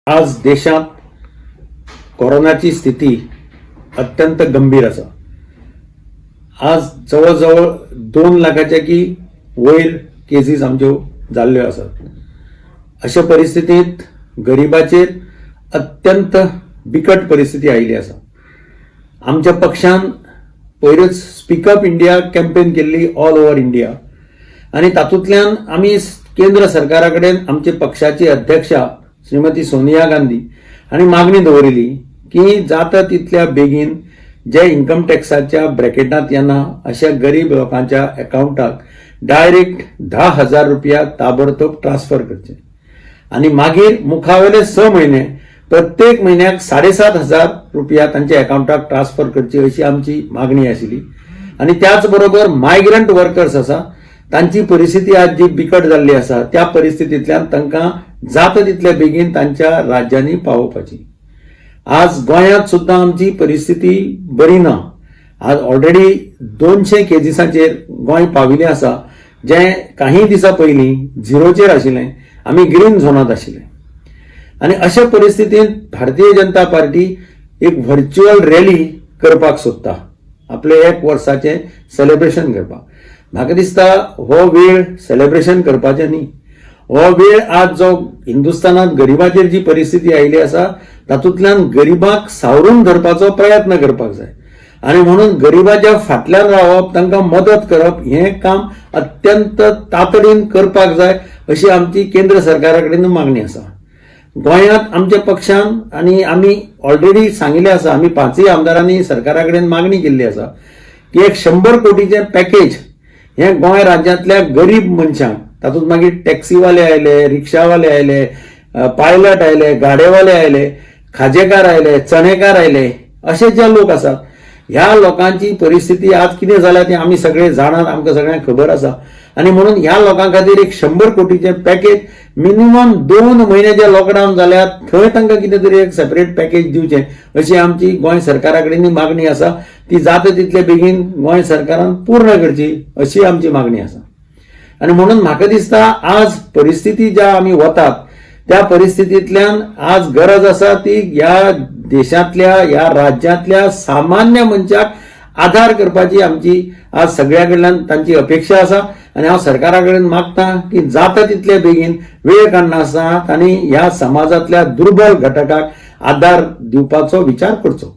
आज देशात कोरोनाची स्थिती अत्यंत गंभीर असा. आज जवळजवळ 2 लाखाच्या की वयर केसीस आमच्यो जाल्ल्यो आसात. अशा परिस्थितीत गरिबाचेर अत्यंत बिकट परिस्थिती आयिल्ली आसा. आमच्या पक्षान पयरच स्पीकअप इंडिया कॅम्पेन केल्ली ऑल ओव्हर इंडिया आणि तातूंतल्यान आमी केंद्र सरकारा कडेन आमचे पक्षाची अध्यक्षा श्रीमती सोनिया गांधी हांणी मागणी दवरिल्ली की जाता तितल्या बेगीन जे इन्कम टॅक्साच्या ब्रॅकेटांत येना अशा गरीब लोकांच्या अकाउंटाक डायरेक्ट 10,000 रुपया ताबडतोब ट्रान्स्फर करचे आणि मागीर मुखावेले 6 म्हयने प्रत्येक म्हयन्याक 7,500 रुपया तांच्या अकाउंटाक ट्रान्स्फर करची अशी आमची मागणी आशिल्ली. आणि त्याच बरोबर मायग्रंट वर्कर्स आसा तांची परिस्थिती आज जी बिकट जाल्ली आसा त्या परिस्थितींतल्यान तांकां जाता तितले बेगीन तांच्या राज्यांनी पावोवपाची. आज गोंयांत सुद्दां आमची परिस्थिती बरी ना. आज ऑलरेडी 200 केजीसांचेर गोंय पाविल्लें आसा, जे काही दिसा पयलीं झिरोचेर आशिल्लें. आमी ग्रीन झोनांत आशिल्ले आणि अशा परिस्थितींत भारतीय जनता पार्टी एक व्हर्च्युअल रॅली करपाक सोदता, आपले 1 वर्साचे सेलिब्रेशन करपाक. म्हाका दिसता हो वेळ सेलिब्रेशन करपाचे न्ही. हो वेळ आज जो हिंदुस्थानात गरिबाचेर जी परिस्थिती आयिल्ली आसा तातूंतल्यान गरिबाक सावरून धरपाचो प्रयत्न करपाक जाय आणि म्हणून गरिबाच्या फाटल्यान रावप, तांकां मदत करप हें काम अत्यंत तातडीन करपाक जाय अशी आमची केंद्र सरकारा कडेन मागणी आसा. गोंयांत आमच्या पक्षान आणि आमी ऑलरेडी सांगिल्लें आसा, आमी 5 आमदारांनी सरकारा कडेन मागणी केल्ली आसा की एक 100 कोटीचें पॅकेज हे गोंय राज्यांतल्या गरीब मनशांक, तातूंत मागीर टॅक्सीवाले आयले, रिक्षावाले आयले, पायलट आयले, गाडेवाले आयले, खाजेकार आयले, चणेकार आयले, असे जे लोक आसात ह्या लोकांची परिस्थिती आज कितें जाल्या ती आमी सगळे जाणात, आमकां सगळ्यांक खबर आसा. आणि म्हणून ह्या लोकां खातीर एक 100 कोटीचें पॅकेज मिनिमम 2 म्हयने जे लॉकडावन जाल्यात थंय तांकां कितें तरी एक सेपरेट पॅकेज दिवचें अशी आमची गोंय सरकारा कडेन मागणी आसा. ती जाता तितले बेगीन गोंय सरकारान पूर्ण करची अशी आमची मागणी आसा. आणि म्हणून म्हाका दिसता आज परिस्थिती ज्या आमी वतात त्या परिस्थितींतल्यान आज गरज आसा ती ह्या देशांतल्या ह्या राज्यांतल्या सामान्य मनशाक आधार करपाची आमची आज सगळ्या कडल्यान तांची अपेक्षा आसा. आणि हांव सरकारा कडेन मागतां की जाता तितले बेगीन वेळ काडनासतना तांणी ह्या समाजातल्या दुर्बल घटकाक आधार दिवपाचो विचार करचो.